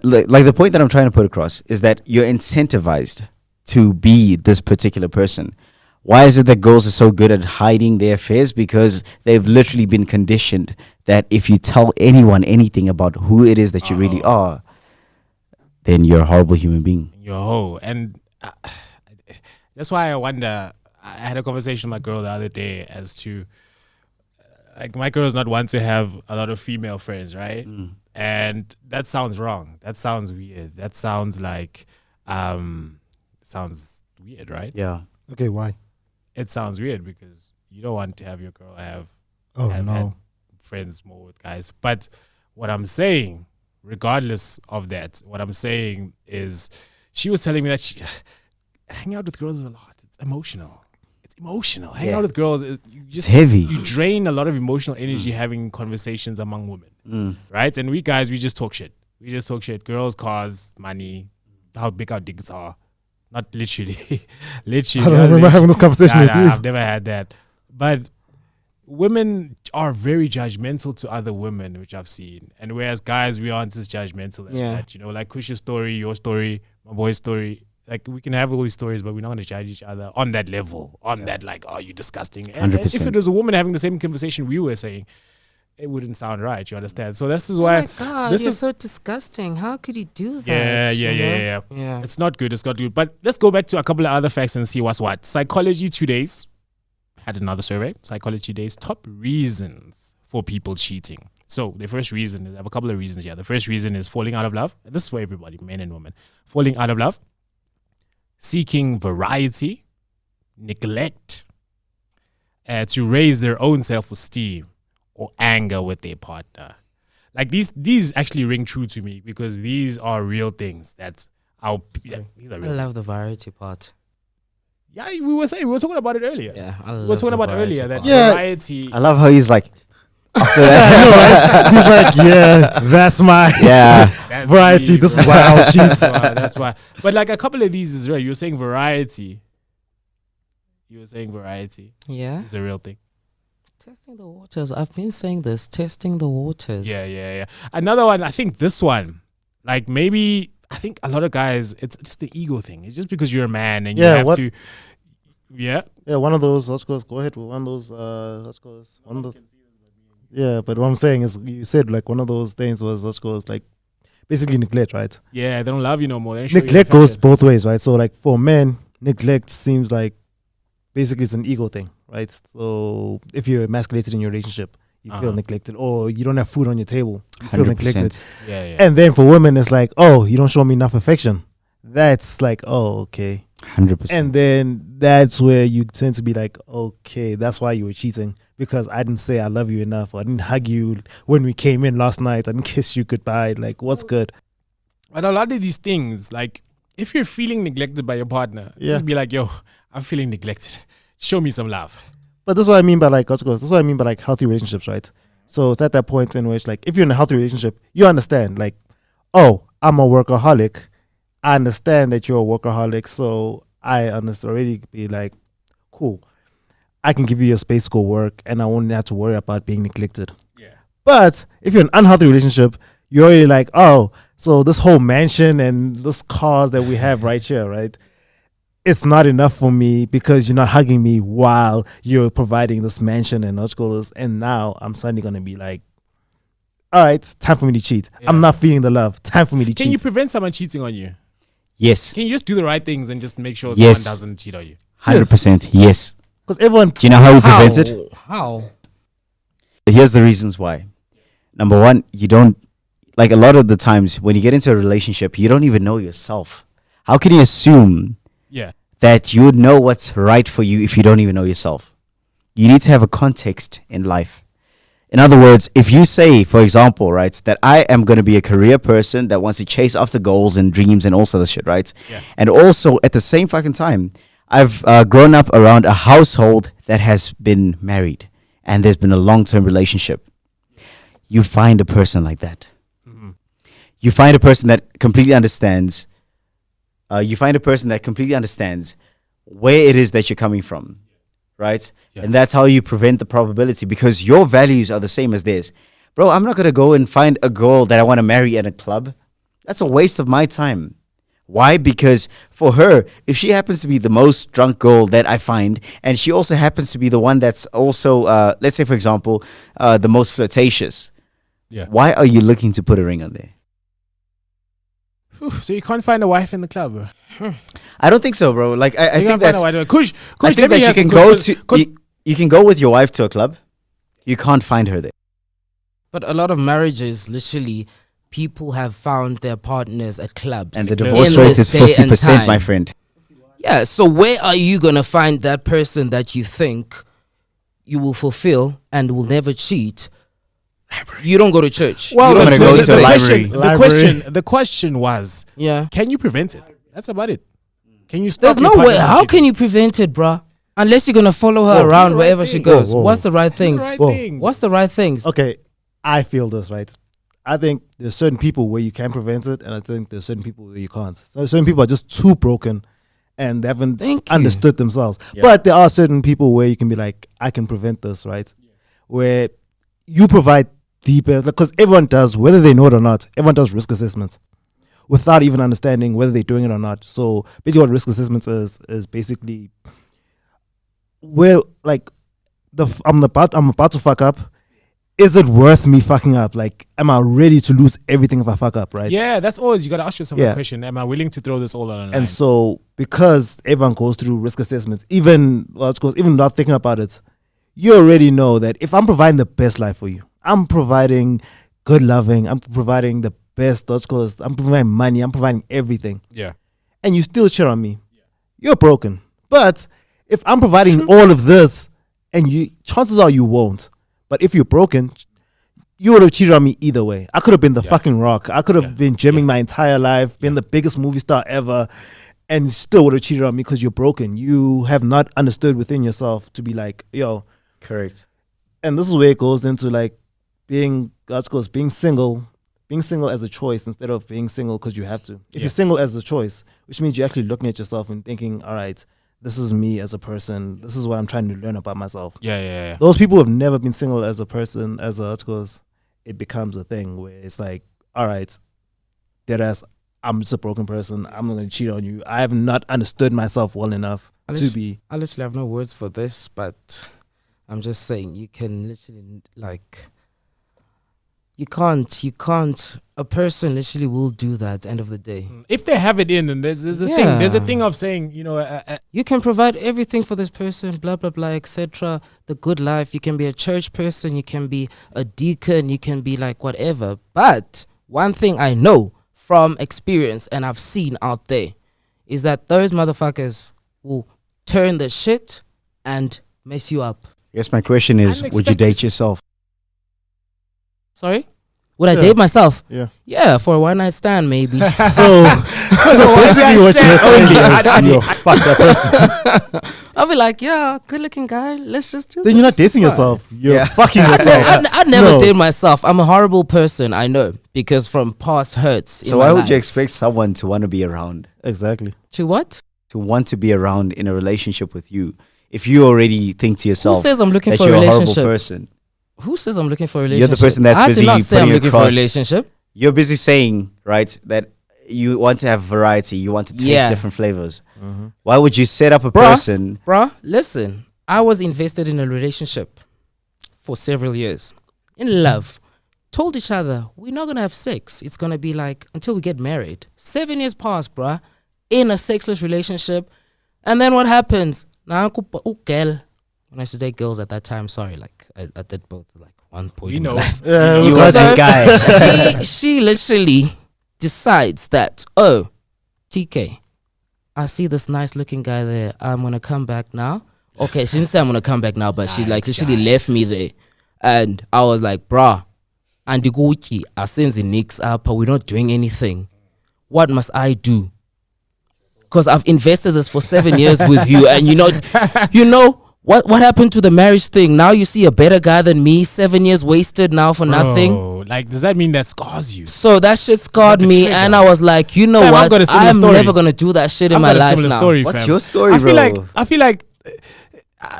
Like the point that I'm trying to put across is that you're incentivized to be this particular person. Why is it that girls are so good at hiding their affairs? Because they've literally been conditioned that if you tell anyone anything about who it is that you really are, then you're a horrible human being. You're a hoe. And that's why I wonder. I had a conversation with my girl the other day as to, like, my girl's not one to have a lot of female friends, right? And that sounds wrong. That sounds weird. That sounds like, sounds weird, right? Yeah. okay, why? It sounds weird because you don't want to have your girl have had friends more with guys. But what I'm saying, regardless of that, what I'm saying is she was telling me that hanging out with girls is a lot. It's emotional. Hanging out with girls is it's heavy. You drain a lot of emotional energy having conversations among women, right? And we guys, we just talk shit. Girls, cars, money, how big our dicks are. Not literally. Literally. I don't remember having this conversation with you. I've never had that. But women are very judgmental to other women, which I've seen. And whereas guys, we aren't as judgmental as that. You know, like Kush's story, your story, my boy's story. Like, we can have all these stories, but we're not going to judge each other on that level. On that, like, oh, you disgusting. And 100%. if it was a woman having the same conversation we were saying, it wouldn't sound right. You understand? So this is why. Oh my God, you're so disgusting. How could you do that? Yeah. It's not good. But let's go back to a couple of other facts and see what's what. Psychology Today's had another survey. Psychology Today's top reasons for people cheating. So the first reason, I have a couple of reasons here. The first reason is falling out of love. And this is for everybody, men and women. Falling out of love. Seeking variety, neglect, to raise their own self-esteem, or anger with their partner. Like these actually ring true to me because these are real things. These are real. I love the variety part. Yeah, we were talking about it earlier. Yeah, we were talking about earlier that Yeah. variety. I love how he's like, after I that, know, right? He's like, yeah, that's my That's variety. me, This bro. is why I'll cheat. That's why. But like a couple of these is right. You were saying variety. Yeah. It's a real thing. Testing the waters. I've been saying this. Testing the waters. Yeah. Another one, I think this one, like maybe, I think a lot of guys, it's just the ego thing. It's just because you're a man and you Yeah, have what- to. Yeah. Yeah, one of those. Let's go ahead with one of those. Let's go. One of those. Yeah, but what I'm saying is, you said like one of those things was like basically neglect, right? Yeah, they don't love you no more. They don't show you Neglect goes affection. both ways, right? So like for men, neglect seems like basically it's an ego thing, right? So if you're emasculated in your relationship, you feel neglected, or you don't have food on your table, you feel 100%. neglected. Yeah. And then for women, it's like, oh, you don't show me enough affection. That's like, oh, okay. 100%. And then that's where you tend to be like, okay, that's why you were cheating, because I didn't say I love you enough, or I didn't hug you when we came in last night, I didn't kiss you goodbye. Like, what's good? But a lot of these things, like if you're feeling neglected by your partner, just be like, yo, I'm feeling neglected. Show me some love. But this is what I mean by like, this is what I mean by like healthy relationships, right? So it's at that point in which, like, if you're in a healthy relationship, you understand, like, oh, I'm a workaholic. I understand that you're a workaholic, so I understand already be like, cool, I can give you your space to go work, and I won't have to worry about being neglected. Yeah. But if you're in an unhealthy relationship, you're already like, oh, so this whole mansion and this cars that we have right here, right? It's not enough for me because you're not hugging me while you're providing this mansion and those. And now I'm suddenly going to be like, all right, time for me to cheat. Yeah. I'm not feeling the love. Time for me to Can you cheat. prevent someone cheating on you? Yes. Can you just do the right things and just make sure Yes. someone doesn't cheat on you? 100%. Yes. Because everyone, Do you know how we prevent it? How? Here's the reasons why. Number one, you don't, like a lot of the times when you get into a relationship, you don't even know yourself. How can you assume Yeah. that you would know what's right for you if you don't even know yourself? You need to have a context in life. In other words, if you say, for example, right, that I am going to be a career person that wants to chase after goals and dreams and all sort of shit, right? Yeah. And also at the same fucking time, I've grown up around a household that has been married and there's been a long-term relationship. You find a person like that. Mm-hmm. You find a person that completely understands. You find a person that completely understands where it is that you're coming from, right? Yeah. And that's how you prevent the probability, because your values are the same as theirs. Bro, I'm not going to go and find a girl that I want to marry at a club. That's a waste of my time. Why? Because for her, if she happens to be the most drunk girl that I find, and she also happens to be the one that's also, let's say, for example, the most flirtatious, Yeah. why are you looking to put a ring on there? Whew, so you can't find a wife in the club, bro. I don't think so, bro. Like, I You think can't find a that wife. Kush, I think let me that you ask can Kush, go 'cause- to 'cause- you can go with your wife to a club. You can't find her there. But a lot of marriages, literally, people have found their partners at clubs. And the No. divorce in rate this is day and 50%, my time. friend. Yeah, so where are you going to find that person that you think you will fulfill and will never cheat? You don't go to church. Well, You don't I'm gonna do go anything. to a library. The question was, Yeah. can you prevent it? That's about it. Can you stop? There's your no partner way. from How cheating? can you prevent it, bruh? Unless you're gonna follow her Whoa. around Do the right wherever she thing. goes. Whoa. What's the right Do things? the right Whoa. thing. What's the right things? Okay, I feel this, right? I think there's certain people where you can prevent it, and I think there's certain people where you can't. So certain people are just too broken and they haven't Thank you. understood themselves. Yeah. But there are certain people where you can be like, I can prevent this, right? Where you provide the best, because everyone does, whether they know it or not, everyone does risk assessments without even understanding whether they're doing it or not. So basically what risk assessments is basically where like I'm about to fuck up. Is it worth me fucking up? Like, am I ready to lose everything if I fuck up, right? Yeah, that's always, you got to ask yourself Yeah. a question. Am I willing to throw this all on the line? And so, because everyone goes through risk assessments, even without thinking about it, you already know that if I'm providing the best life for you, I'm providing good loving, I'm providing the best, I'm providing money, I'm providing everything, yeah. and you still cheat on me, you're broken. But if I'm providing all of this, and chances are you won't. But if you're broken, you would have cheated on me either way. I could have been the fucking rock. I could have been gymming my entire life, been the biggest movie star ever, and still would have cheated on me because you're broken. You have not understood within yourself to be like, yo. Correct. And this is where it goes into like being single as a choice instead of being single because you have to. If you're single as a choice, which means you're actually looking at yourself and thinking, all right, this is me as a person. This is what I'm trying to learn about myself. Yeah. Those people who have never been single as a person, it becomes a thing where it's like, all right, deadass, I'm just a broken person. I'm not going to cheat on you. I have not understood myself well enough to be. I literally have no words for this, but I'm just saying you can literally you can't. A person literally will do that at the end of the day. If they have it in, and there's a thing. There's a thing of saying, You can provide everything for this person, blah blah blah, etc. The good life. You can be a church person. You can be a deacon. You can be like whatever. But one thing I know from experience and I've seen out there is that those motherfuckers will turn the shit and mess you up. Yes, my question is, would you Unexpected. date yourself? Sorry? Would I Yeah. date myself? Yeah. Yeah, for a one night stand maybe. So basically what you're saying is you're fuck that person. I'll be like, yeah, good looking guy. Let's just do Then you're not this. dating It's fine. yourself. You're Yeah. fucking yourself. I'd never No. date myself. I'm a horrible person, I know, because from past hurts. So in why my would you life. expect someone to want to be around, Exactly. To what? to want to be around in a relationship with you, if you already think to Who yourself says I'm looking that for a you're a horrible relationship? person? Who says I'm looking for a You're relationship? the person that's I busy did not say I'm putting looking for a across- relationship. You're busy saying, right, that you want to have variety, you want to taste Yeah. different flavors. Why would you set up a Bruh. person? Bruh, listen, I was invested in a relationship for several years. In love. Told each other, we're not going to have sex. It's going to be like until we get married. 7 years passed, bruh. In a sexless relationship. And then what happens? Now, girl. When I used to date girls at that time, sorry, like I did both like one point. you in my know, life. You So- are the guy. she literally decides that, oh, TK, I see this nice looking guy there. I'm gonna come back now. Okay, she didn't say I'm gonna come back now, but she like literally left me there. And I was like, bruh, and the Gucci, I sends the nicks up, but we're not doing anything. What must I do? Because I've invested this for 7 years with you, and you know what happened to the marriage thing? Now you see a better guy than me. 7 years wasted now for nothing. Bro, like, does that mean that scars you? So that shit scarred the me, trigger? and I was like, you know Fam, I've what? got a similar I'm story. never gonna do that shit in I've my got a life similar now. story, What's fam. your story, I feel bro? like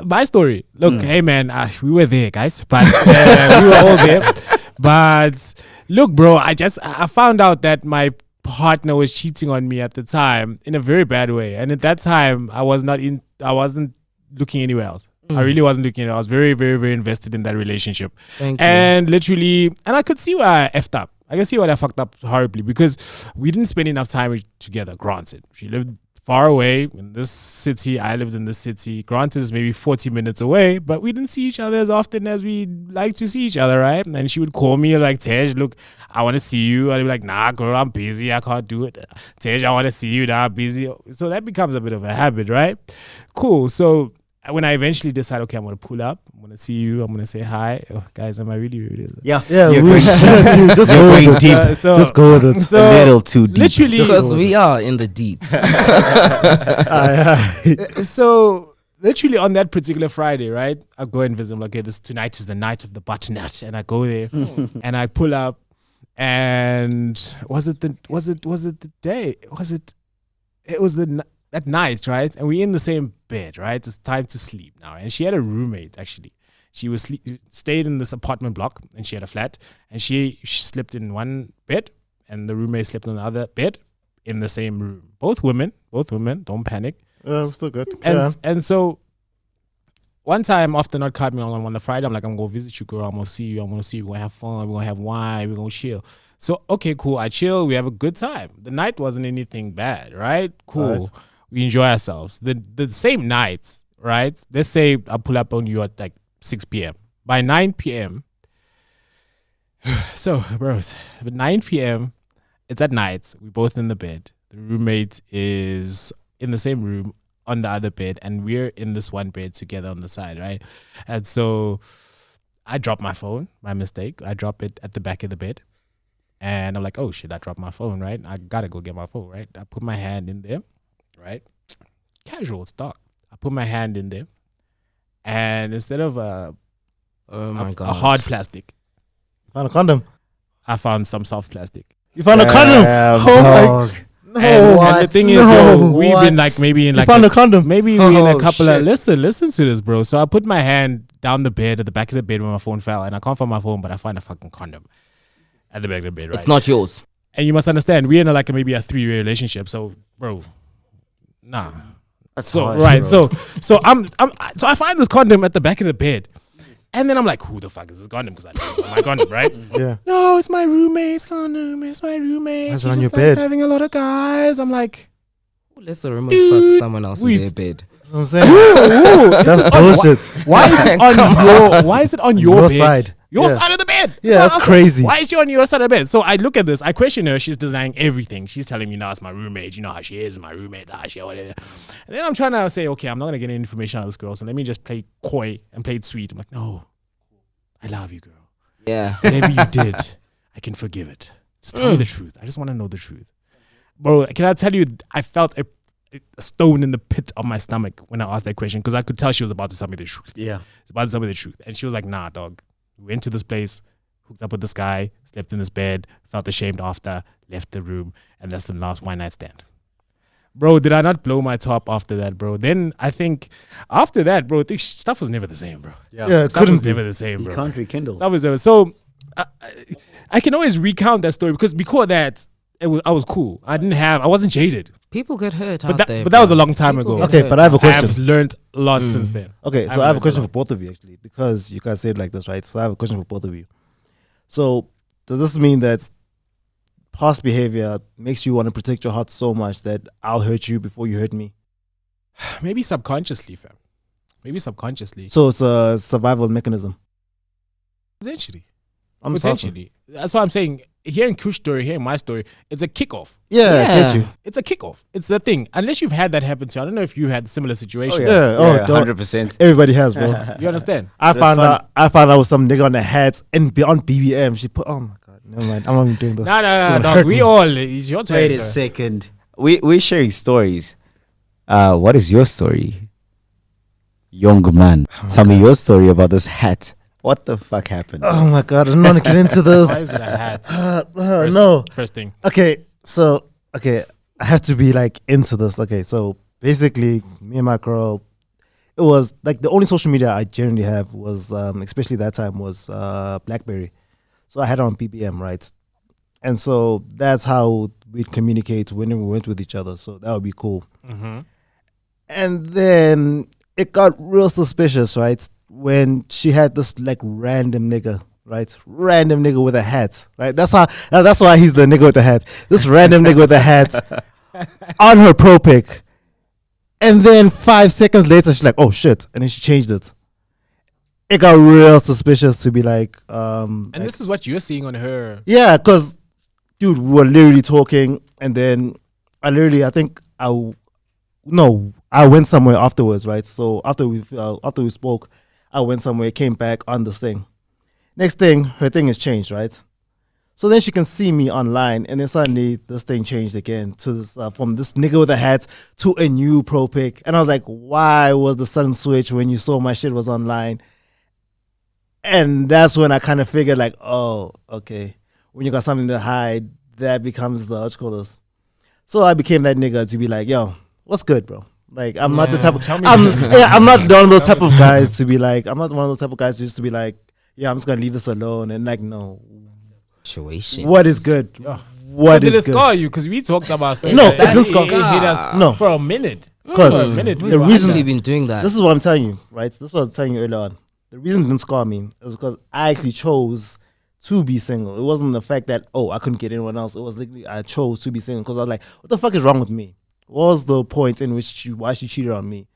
my story. Look, hey man, we were there, guys, but we were all there. But look, bro, I found out that my partner was cheating on me at the time in a very bad way, and at that time I wasn't looking anywhere else. I really wasn't looking. I was very, very, very invested in that relationship, Thank you. and literally, and I could see where I effed up. I can see what I fucked up horribly because we didn't spend enough time together. Granted, she lived far away in this city. I lived in this city. Granted, it's maybe 40 minutes away, but we didn't see each other as often as we like to see each other, right? And she would call me like, Tej, look, I want to see you. I'd be like, nah, girl, I'm busy. I can't do it. Tej, I want to see you. Nah, I'm busy. So that becomes a bit of a habit, right? Cool. So when I eventually decide, okay, I'm gonna pull up, I'm gonna see you, I'm gonna say hi. Oh, guys, am I really? Yeah, Yeah, you're we- going, just you're go going with it. deep, Just go with it. So a little too deep. literally, Because we are in the deep. so literally on that particular Friday, right? I go and visit him. Like, okay, tonight is the night of the butternut, and I go there and I pull up, and was it the day? It was that night, right? And we're in the same bed, right? It's time to sleep now. And she had a roommate actually. She was stayed in this apartment block, and she had a flat, and she slept in one bed, and the roommate slept in the other bed in the same room. Both women. Don't panic. We're still good. And so one time after not coming on the Friday, I'm like, I'm gonna visit you, girl. I'm gonna see you. We're gonna have fun. We're gonna have wine. We're gonna chill. So okay, cool. I chill. We have a good time. The night wasn't anything bad, right? Cool. Right. We enjoy ourselves. The same night, right? Let's say I pull up on you at like 6 p.m. By 9 p.m. So, bros, at 9 p.m. It's at night. We're both in the bed. The roommate is in the same room on the other bed, and we're in this one bed together on the side, right? And so I drop my phone, my mistake. I drop it at the back of the bed. And I'm like, oh shit, I dropped my phone, right? I gotta go get my phone, right? I put my hand in there, right? Casual, it's dark. I put my hand in there, and instead of Oh my a god. hard plastic, Found a condom. I found some soft plastic. You found a condom. Oh dog. my. And the thing is, yo, we've been like maybe in You like found a condom. maybe we in a Oh, couple shit. of listen to this, bro. So I put my hand down the bed at the back of the bed where my phone fell, and I can't find my phone, but I find a fucking condom at the back of the bed, right? It's not yours. And you must understand, we're in a, like maybe a 3-year relationship. So, bro, nah. That's So harsh, right, bro. so I find this condom at the back of the bed, and then I'm like, who the fuck is this condom? Because I know it's not my condom, right? Yeah. No, it's my roommate's condom. It's my roommate. Why's She it on just your likes bed? having a lot of guys. I'm like, Let's remember fuck someone else in we- their bed. That's what I'm saying. That's bullshit. why is it on your Your bed? side. Your Yeah. side of the bed. Yeah, that's what I'm crazy. saying. Why is she on your side of the bed? So I look at this. I question her. She's denying everything. She's telling me, no, it's my roommate. You know how she is, my roommate. Whatever. And then I'm trying to say, okay, I'm not going to get any information out of this girl. So let me just play coy and play it sweet. I'm like, no, I love you, girl. Yeah. Whatever you did, I can forgive it. Just tell me the truth. I just want to know the truth. Bro, can I tell you, I felt a stone in the pit of my stomach when I asked that question, because I could tell she was about to tell me the truth. Yeah. She's about to tell me the truth. And she was like, nah, dog. We went to this place, hooked up with this guy, slept in this bed, felt ashamed after, left the room, and that's the last one night stand. Bro, did I not blow my top after that, bro? Then I think after that, bro, stuff was never the same, bro. Yeah, it Stuff couldn't was be. never the same, You bro. can't rekindle. Stuff was never. So I can always recount that story because before that, I was cool. I wasn't jaded. People get hurt But out that, there. but that was a bro. long time People ago. get Okay, but I have a I question. have learned a lot since then. Okay, I so I have a learned question a for both of you actually, because you guys said it like this, right? So I have a question for both of you. So does this mean that past behavior makes you want to protect your heart so much that I'll hurt you before you hurt me? Maybe subconsciously, fam. Maybe subconsciously. So it's a survival mechanism. Potentially. I'm just asking. Potentially. That's what I'm saying. Hearing Kush story, hearing my story, it's a kickoff. Yeah, I get Yeah. you. It's a kickoff. It's the thing. Unless you've had that happen to you. I don't know if you had a similar situation. Yeah, oh, don't- 100%. Everybody has, bro. You understand? I That's found funny. out with some nigga on the hats and beyond BBM. She put, oh my god, never mind. I'm not even doing this. No, It'll dog. hurt We me. all, it's your turn. Wait a sir. second. We're sharing stories. What is your story? Young man. Tell me your story about this hat. What the fuck happened? Oh my god, I don't want to get into Why this. is it a hat? First- No. First thing. Okay, so I have to be like into this. Okay, so basically, me and my girl, it was like the only social media I generally have was, especially that time, was BlackBerry. So I had it on BBM, right? And so that's how we'd communicate when we went with each other. So that would be cool. Mm-hmm. And then it got real suspicious, right? When she had this like random nigga, right? Random nigga with a hat, right? That's why he's the nigga with the hat. This random nigga with a hat on her pro pic. And then 5 seconds later, she's like, oh shit. And then she changed it. It got real suspicious to be like, And this is what you're seeing on her. yeah, because dude, we were literally talking, and then I think I went somewhere afterwards, right? So after we spoke, I went somewhere, came back on this thing. Next thing, her thing has changed, right? So then she can see me online, and then suddenly this thing changed again to this from this nigga with a hat to a new pro pic. And I was like, why was the sudden switch when you saw my shit was online? And that's when I kind of figured like, oh, okay. When you got something to hide, that becomes the, what you call this? So I became that nigga to be like, yo, what's good, bro? Like, I'm not the type of, I'm not one of those type of guys to be like, I'm not one of those type of guys just to be like, yeah, I'm just going to leave this alone. And like, no. Situations. What is good? Yeah. What so is did it good? scar you? Because we talked about stuff. No, like it didn't scar. It hit us No. for a minute. Because For a minute. We've the reason- actually been doing that. this is what I'm telling you, right? This is what I was telling you earlier on. The reason it didn't scar me is because I actually chose to be single. It wasn't the fact that, oh, I couldn't get anyone else. It was literally I chose to be single because I was like, what the fuck is wrong with me? What was the point in which why she cheated on me?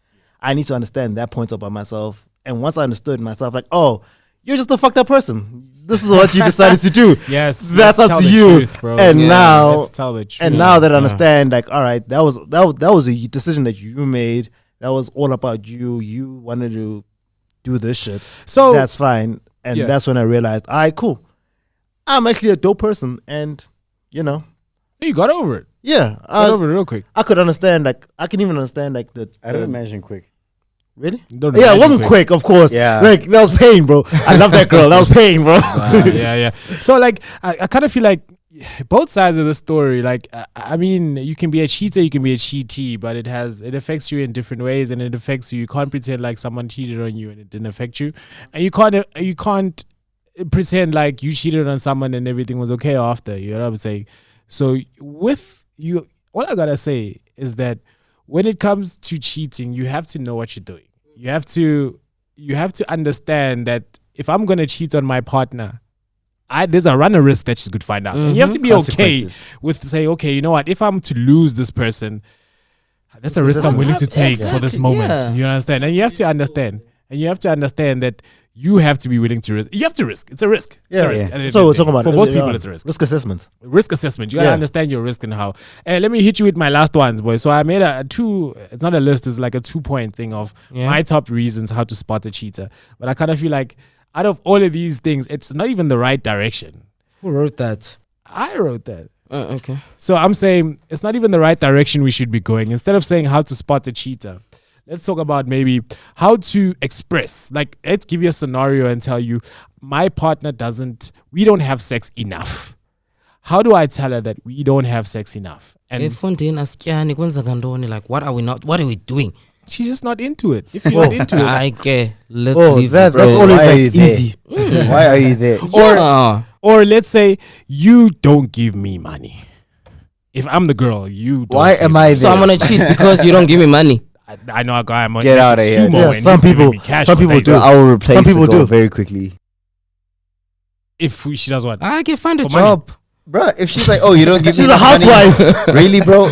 I need to understand that point about myself. And once I understood myself, like, oh, you're just a fucked up person. This is what you decided to do. Yes. That's let's up tell to the you. truth, bro. And Yeah, now- let's tell the truth. And now that I Yeah. understand, like, all right, that was a decision that you made. That was all about you. You wanted to do this shit. So That's fine. And Yeah. that's when I realized, all right, cool. I'm actually a dope person. And, you know, you got over it. yeah. Got over it real quick. I could understand, like, I can even understand, like, I don't imagine quick. really? Don't Yeah, it imagine wasn't quick, of course. Yeah. Like, that was pain, bro. I love that girl. That was pain, bro. Yeah. So like, I kind of feel like both sides of the story. Like, I mean, you can be a cheater, you can be a cheatee, but it affects you in different ways, and it affects you. You can't pretend like someone cheated on you and it didn't affect you, and you can't pretend like you cheated on someone and everything was okay after. You know what I'm saying? So with you, all I gotta say is that when it comes to cheating, you have to know what you're doing. You have to understand that if I'm gonna cheat on my partner, there's a runner risk that she could find out, and you have to be okay Consequences. with say, okay, you know what? If I'm to lose this person, that's a risk I'm willing to take for this Exactly, moment. yeah. You understand? And you have to understand, that you have to be willing to risk. You have to risk. It's a risk. It's a risk. At the end So of we're the talking day. about for both people, it's a risk. Risk assessment. Risk assessment. You gotta Yeah. understand your risk and how. Let me hit you with my last ones, boy. So I made a two. It's not a list. It's like a 2-point thing of my top reasons how to spot a cheater. But I kind of feel like out of all of these things, it's not even the right direction. Who wrote that? I wrote that. Okay. So I'm saying it's not even the right direction we should be going. Instead of saying how to spot a cheater, let's talk about maybe how to express. Like, let's give you a scenario and tell you, my partner we don't have sex enough. How do I tell her that we don't have sex enough? And Efondini asikyani kwenzeka ntoni, like what are we doing? she's just not into it. If you're not into it, Like let's Oh, leave that, it. that's Bro, always why like are you there? easy. Why are you there? Yeah. or let's say you don't give me money. If I'm the girl, you don't Why give am me I money. So I'm gonna cheat because you don't give me money. I know a guy. I'm Get out of here. Sumo Yeah, and some he's giving people- me cash some for people things. do. So I will replace Some people the girl do. very quickly. If she does what? I can find a For money. job. Bro, if she's like, oh, you don't give me She's a this money. housewife. Really, bro?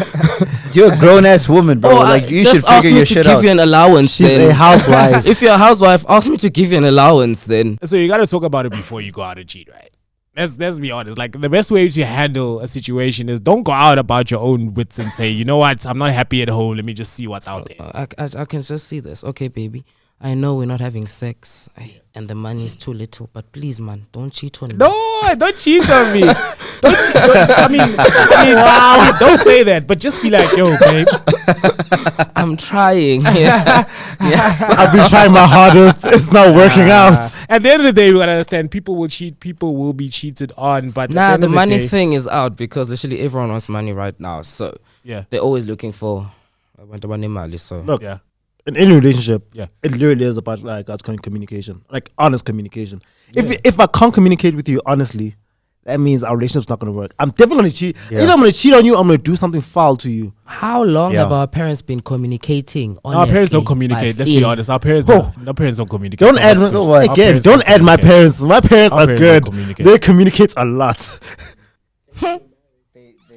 You're a grown ass woman, bro. Like, you should just ask figure me your to shit give out. you an allowance. She's then. a housewife. If you're a housewife, ask me to give you an allowance. Then So you got to talk about it before you go out and cheat, right? Let's be honest. Like, the best way to handle a situation is don't go out about your own wits and say, you know what, I'm not happy at home. Let me just see what's out there. I can just see this. Okay, baby. I know we're not having sex and the money is too little, but please, man, don't cheat on me. No, don't cheat on me. I mean, don't say that, but just be like, yo, babe. I'm trying. Yeah. Yes. I've been trying my hardest. It's not working out. At the end of the day, we gotta understand people will cheat, people will be cheated on, but at Nah, end the of money day, thing is out because literally everyone wants money right now. So yeah, they're always looking for money. So Look, yeah. in any relationship, Yeah. it literally is about like communication, like honest communication. If I can't communicate with you honestly, that means our relationship's not gonna work. I'm definitely gonna cheat. Yeah. Either I'm gonna cheat on you, or I'm gonna do something foul to you. how long Yeah. have our parents been communicating? Our parents don't honestly, communicate. but Let's be still? honest. Our parents don't communicate. Don't add Honestly. what? Our again. parents Don't add my communicate. parents. My parents Our are parents good. don't communicate. They communicate a lot.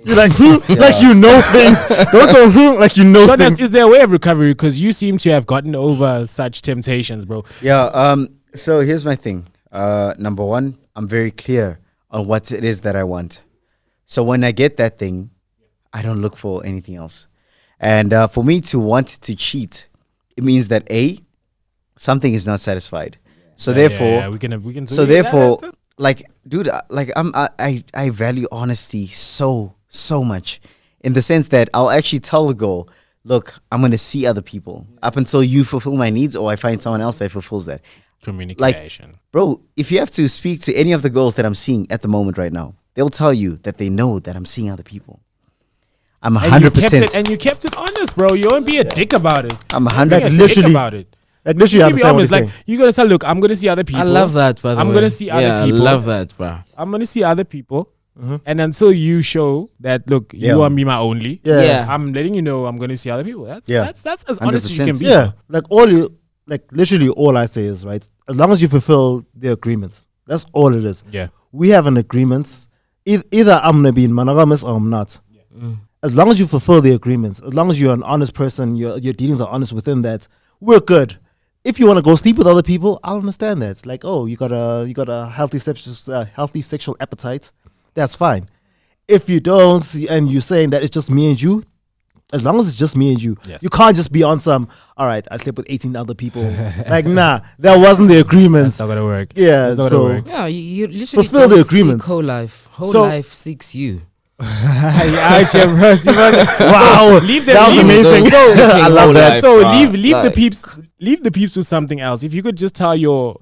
You're like, like you know things. Don't go like you know So things. is there a way of recovery? Because you seem to have gotten over such temptations, bro. Yeah. So here's my thing. Number one, I'm very clear on what it is that I want. So when I get that thing, I don't look for anything else. And for me to want to cheat, it means that something is not satisfied. So therefore, we can. So therefore, like, dude, like I value honesty so much, in the sense that I'll actually tell a girl, look, I'm gonna see other people up until you fulfill my needs, or I find someone else that fulfills that. Communication. Like, bro, if you have to speak to any of the girls that I'm seeing at the moment right now, they'll tell you that they know that I'm seeing other people. I'm 100%. And you kept it honest, bro. You won't be a dick about it. I'm 100%. Literally about it. Like, literally, I understand what you're saying. You're gonna say, look, I'm gonna see other people. I love that, by the way. I'm gonna see other people. I love that, bro. I'm gonna see other people. And until you show that, look, you want me my only. Yeah. I'm letting you know I'm gonna see other people. That's as honest as you 100%. can be. Yeah, literally all I say is, right, as long as you fulfill the agreement, that's all it is. Yeah. We have an agreement. Either I'm gonna be monogamous or I'm not. As long as you fulfill the agreements, as long as you're an honest person, your dealings are honest within that, we're good. If you want to go sleep with other people, I'll understand that. Like, oh, you got a healthy sexual appetite, that's fine. If you don't, and you're saying that it's just me and you, as long as it's just me and you, you can't just be on some, all right, I slept with 18 other people. Like, nah, that wasn't the agreement. That's not gonna work. Yeah, That's not so gonna work. Yeah, you literally fulfill the don't agreements. seek whole life. Whole So- life seeks you. Wow, leave them. That was amazing. I love that. So Right. leave Like- the peeps with something else. If you could just tell your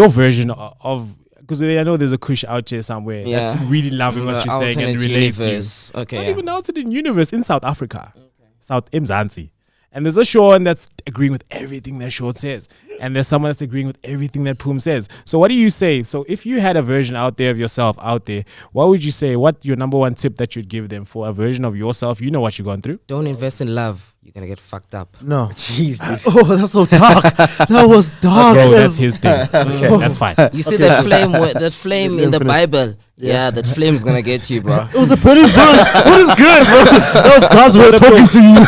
version of, because I know there's a Kush out there somewhere that's really loving what you're saying and Alternate relates to you. universe. Okay. Not even alternate universe in South Africa, South Mzansi. And there's a Shawn that's agreeing with everything that Shawn says. And there's someone that's agreeing with everything that Pum says. So what do you say? So if you had a version out there of yourself out there, what would you say? What your number one tip that you'd give them for a version of yourself? You know what you're going through. Don't invest in love. You're gonna get fucked up. No. Jeez, dude. Oh, that's so dark. That was dark. Bro, Yes. that's his thing. Okay, that's fine. You see that flame? That flame in the Bible. Yeah, that flame's gonna get you, bro. It was a British verse. What is good, bro? That was God's way of talking to you.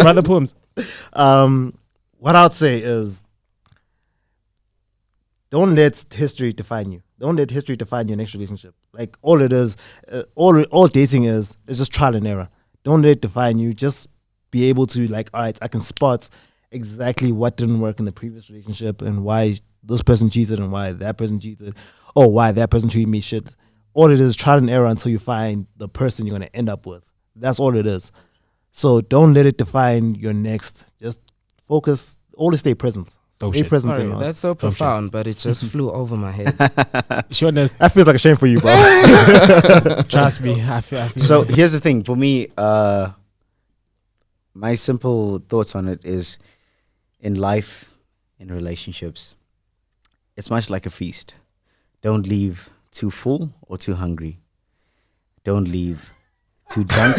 Brother Pums. What I'd say is, don't let history define you. Don't let history define your next relationship. Like, all it is, all dating is just trial and error. Don't let it define you. Just be able to, like, all right, I can spot exactly what didn't work in the previous relationship and why this person cheated and why that person cheated, or why that person treated me shit. All it is trial and error until you find the person you're going to end up with. That's all it is. So don't let it define your next. Just focus. Always stay present. Oh, Stay shit. present. Sorry, in life. that's so profound, but it just flew over my head. Shawn, That feels like a shame for you, bro. trust me. I feel So here's the thing for me. My simple thoughts on it is, in life, in relationships, it's much like a feast. Don't leave too full or too hungry. Don't leave too drunk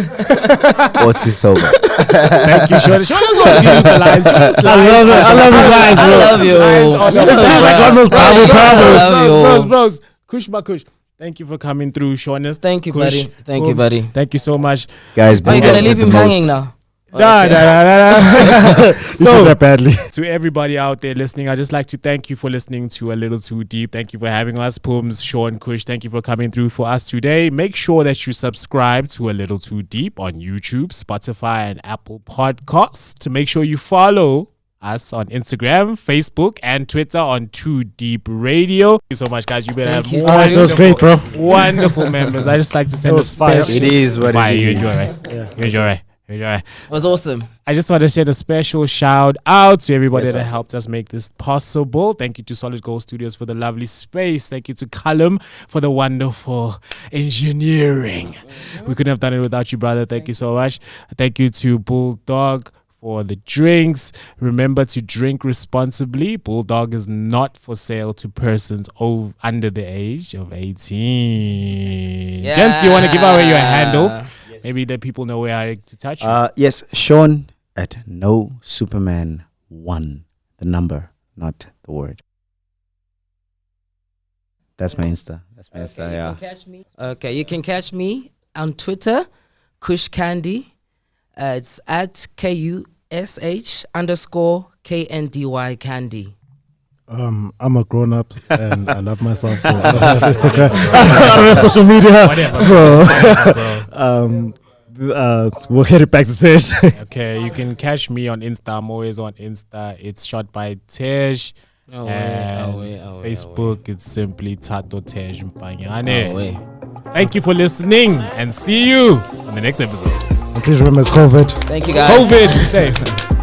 or too sober. Thank you, Shawn. Shawn is always giving the lines. I love his lines, I bro. love you. Like one of those Bible proverbs. Bros. Kush ba Kush. Thank you for coming through, Shawn. Thank you, Kush, buddy. Thank you, Pums, buddy. Thank you so much. Guys, Are you build gonna up leave with him the most. hanging now? Nah. So So that badly. to everybody out there listening, I'd just like to thank you for listening to A Little Too Deep. Thank you for having us, Pums, Shawn, Kush. Thank you for coming through for us today. Make sure that you subscribe to A Little Too Deep on YouTube, Spotify, and Apple Podcasts. To make sure you follow us on Instagram, Facebook, and Twitter on Too Deep Radio. Thank you so much, guys. You better Thank have you. more. All right, that was great, bro. Wonderful members. I just like to send It a was fire. special. It is what Fire. it You is. enjoy, right? Yeah. You enjoy, right? You enjoy, right? It was awesome. I just want to send a special shout out to everybody Yes, that sir. helped us make this possible. Thank you to Solid Gold Studios for the lovely space. Thank you to Callum for the wonderful engineering. We couldn't have done it without you, brother. Thank you so much. Thank you to Bulldog for the drinks. Remember to drink responsibly. Bulldog is not for sale to persons under the age of 18. Gents, do you want to give away your handles? Maybe that people know where to touch you. Yes, Shawn at No Superman 1. The number, not the word. That's my Insta. That's my Insta, yeah. You can catch me on Twitter, Kush Kandy. It's at KUSH_KNDY Kandy. I'm a grown up and I love myself, so I don't have Instagram. I don't have social media. Whatever. So, Whatever, bro. we'll get it back to Tej. Okay, you can catch me on Insta. I'm always on Insta. It's shot by Tej. And Facebook, it's simply Tato Tej Mpanyane. Thank you for listening and see you on the next episode. And please remember it's COVID. Thank you guys. COVID, be safe.